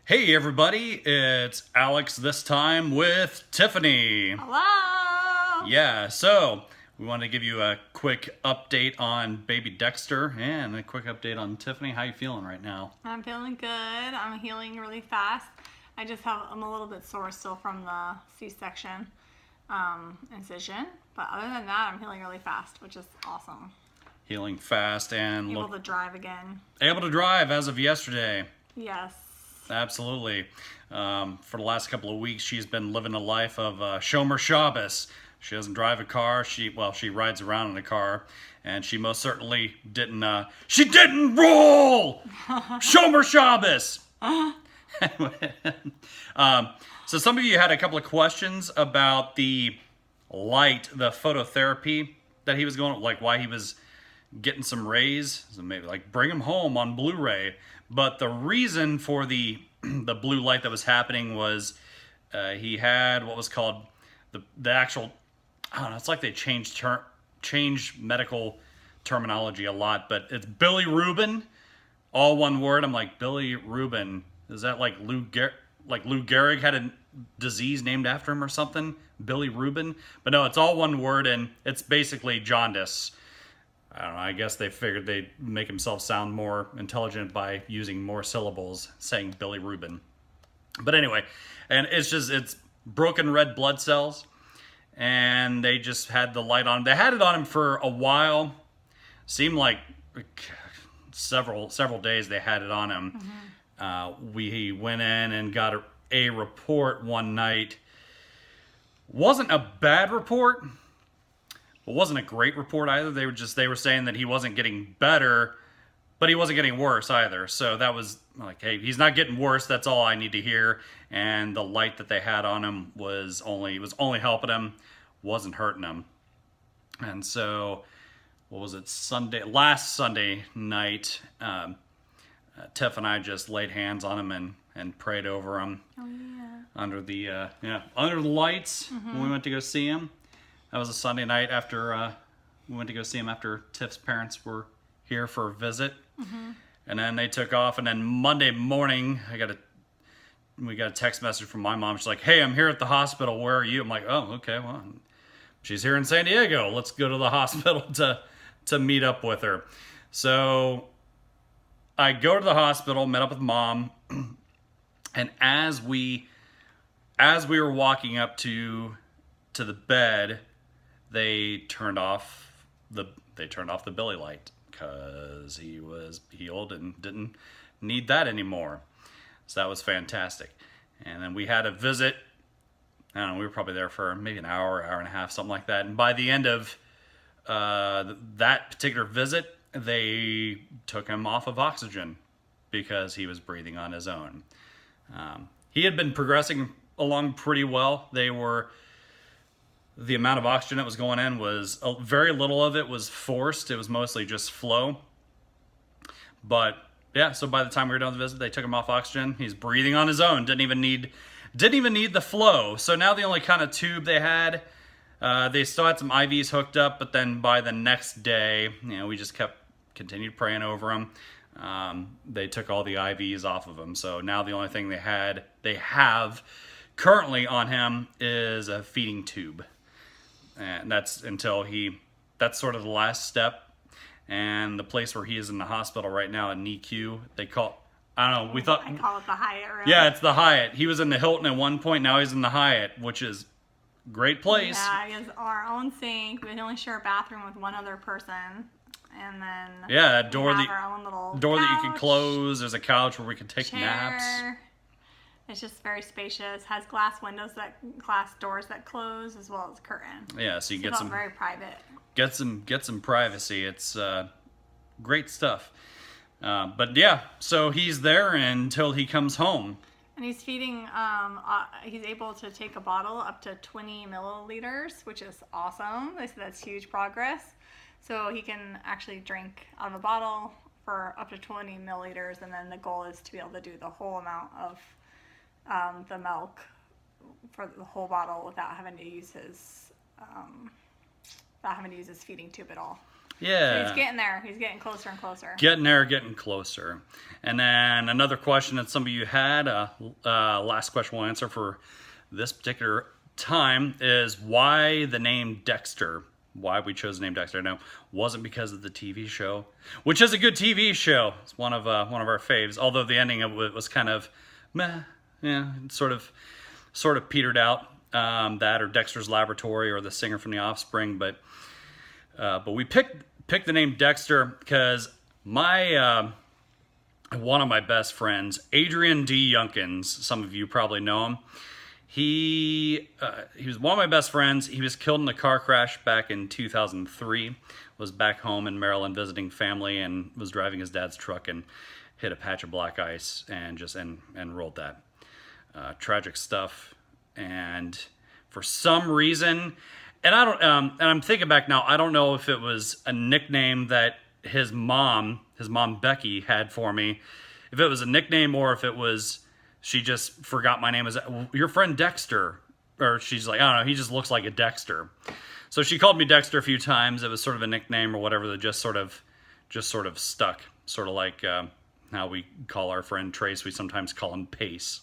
Hey everybody, it's Alex this time with Tiffany. Hello! Yeah, so we want to give you a quick update on baby Dexter and a quick update on Tiffany. How you feeling right now? I'm feeling good. I'm healing really fast. I'm a little bit sore still from the C-section incision. But other than that, I'm healing really fast, which is awesome. Healing fast and Able to drive again. able to drive as of yesterday. Yes. Absolutely. For the last couple of weeks, she's been living a life of Shomer Shabbos. She doesn't drive a car. She rides around in a car, and she most certainly didn't. She didn't roll. Shomer Shabbos. So some of you had a couple of questions about the light, the phototherapy that he was going, like why he was getting some rays. So maybe like bring him home on Blu-ray. But the reason for the blue light that was happening was he had what was called the actual, I don't know, it's like they changed medical terminology a lot, but it's Billy Rubin, all one word. I'm like, Billy Rubin, is that like Lou Gehrig had a disease named after him or something? Billy Rubin? But no, it's all one word, and it's basically jaundice. I don't know, I guess they figured they'd make himself sound more intelligent by using more syllables, saying Billy Rubin. But anyway, and it's broken red blood cells, and they just had the light on. They had it on him for a while. Seemed like several days they had it on him. Mm-hmm. We went in and got a report one night. Wasn't a bad report. It wasn't a great report either. They were saying that he wasn't getting better, but he wasn't getting worse either. So that was like, hey, he's not getting worse. That's all I need to hear. And the light that they had on him was only helping him, wasn't hurting him. And so, what was it? Last Sunday night, Tiff and I just laid hands on him and prayed over him. Oh yeah. Under the lights when we went to go see him. That was a Sunday night after we went to go see him after Tiff's parents were here for a visit. Mm-hmm. And then they took off. And then Monday morning, we got a text message from my mom. She's like, hey, I'm here at the hospital. Where are you? I'm like, oh, okay. Well, she's here in San Diego. Let's go to the hospital to meet up with her. So I go to the hospital, met up with mom. And as we were walking up to the bed, they turned off the Billy light because he was healed and didn't need that anymore. So that was fantastic. And then we had a visit. I don't know, we were probably there for maybe an hour and a half, something like that. And by the end of that particular visit, they took him off of oxygen because he was breathing on his own. He had been progressing along pretty well. The amount of oxygen that was going in was very little of it was forced. It was mostly just flow. But yeah, so by the time we were done with the visit, they took him off oxygen. He's breathing on his own. Didn't even need the flow. So now the only kind of tube they had, they still had some IVs hooked up. But then by the next day, we just continued praying over him. They took all the IVs off of him. So now the only thing they have currently on him is a feeding tube. And that's sort of the last step. And the place where he is in the hospital right now in NICU, I call it the Hyatt room. Yeah, it's the Hyatt. He was in the Hilton at one point, now he's in the Hyatt, which is a great place. Yeah, he has our own sink. We only share a bathroom with one other person. And then that door our own little that you can couch, close. There's a couch where we can take chair. naps. It's just very spacious. Has glass doors that close as well as curtain. Yeah, so you get some very private. Get some privacy. It's great stuff. But yeah, so he's there until he comes home. And he's feeding. He's able to take a bottle up to 20 milliliters, which is awesome. They said that's huge progress. So he can actually drink out of a bottle for up to 20 milliliters, and then the goal is to be able to do the whole amount of the milk for the whole bottle without having to use his feeding tube at all. Yeah. So he's getting there. He's getting closer and closer. Getting there, getting closer. And then another question that some of you had, last question we'll answer for this particular time, is why the name Dexter? Why we chose the name Dexter? No, wasn't because of the TV show, which is a good TV show. It's one of our faves. Although the ending of it was kind of meh, yeah, sort of petered out. That or Dexter's Laboratory or the singer from The Offspring, but we picked the name Dexter because my one of my best friends, Adrian D. Yunkins, some of you probably know him. He was one of my best friends. He was killed in a car crash back in 2003. Was back home in Maryland visiting family and was driving his dad's truck and hit a patch of black ice and rolled that. Tragic stuff. And for some reason, and I'm thinking back now, I don't know if it was a nickname that his mom Becky had for me, if it was a nickname or if it was she just forgot my name as your friend Dexter, or she's like, I don't know, he just looks like a Dexter. So she called me Dexter a few times. It was sort of a nickname or whatever that just sort of stuck. Sort of like how we call our friend Trace, we sometimes call him Pace.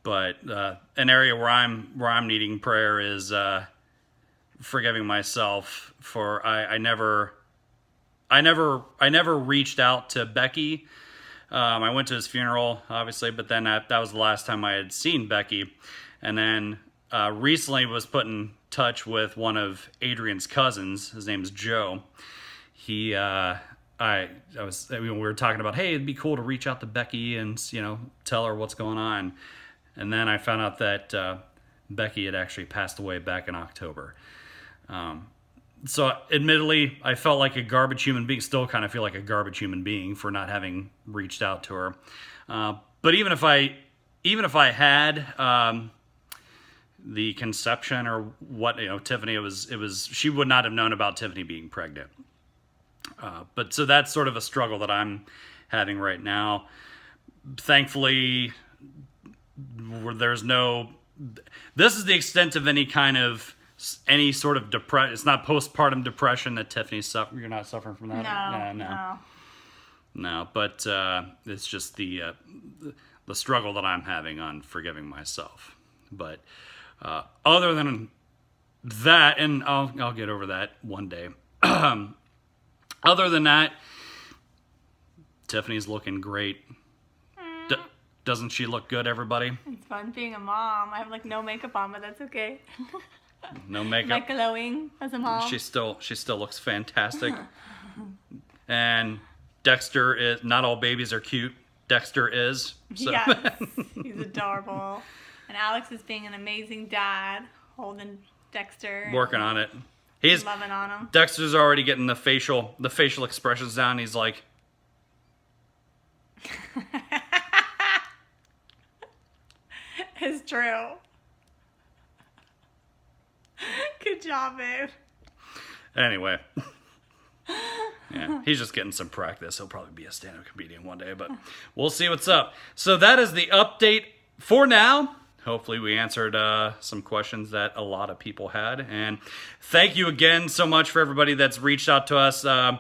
But an area where I'm needing prayer is forgiving myself for I never reached out to Becky. I went to his funeral, obviously, but then that was the last time I had seen Becky. And then recently was put in touch with one of Adrian's cousins. His name's Joe. We were talking about, hey, it'd be cool to reach out to Becky and, tell her what's going on. And then I found out that Becky had actually passed away back in October. So admittedly, I felt like a garbage human being, still kind of feel like a garbage human being for not having reached out to her. But even if I had the conception or what, Tiffany, it was she would not have known about Tiffany being pregnant. But so that's sort of a struggle that I'm having right now. Thankfully, this is the extent of any sort of depression. It's not postpartum depression that Tiffany's suffering. You're not suffering from that? No, but it's just the struggle that I'm having on forgiving myself. But other than that, and I'll get over that one day. Other than that, Tiffany's looking great. Doesn't she look good, everybody? It's fun being a mom. I have no makeup on, but that's okay. No makeup. Glowing as a mom. She still looks fantastic. And Dexter is, not all babies are cute. Dexter is. So. Yes, he's adorable. And Alex is being an amazing dad, holding Dexter. Working on it. He's loving on him. Dexter's already getting the facial expressions down. He's like, it's true. Good job, babe. Anyway. Yeah, he's just getting some practice. He'll probably be a stand-up comedian one day, but we'll see what's up. So that is the update for now. Hopefully we answered some questions that a lot of people had. And thank you again so much for everybody that's reached out to us. The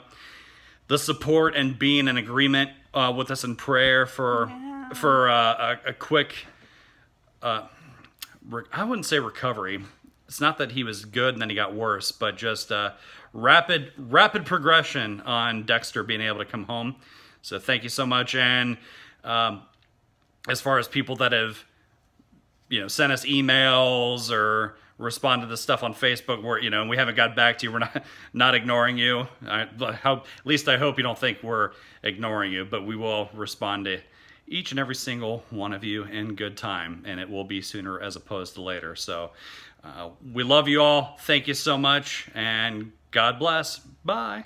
support and being in agreement with us in prayer for a quick, I wouldn't say recovery. It's not that he was good and then he got worse, but just rapid progression on Dexter being able to come home. So thank you so much. And as far as people that have sent us emails or responded to stuff on Facebook where, and we haven't got back to you, we're not ignoring you. At least I hope you don't think we're ignoring you, but we will respond to each and every single one of you in good time, and it will be sooner as opposed to later. So we love you all. Thank you so much, and God bless. Bye.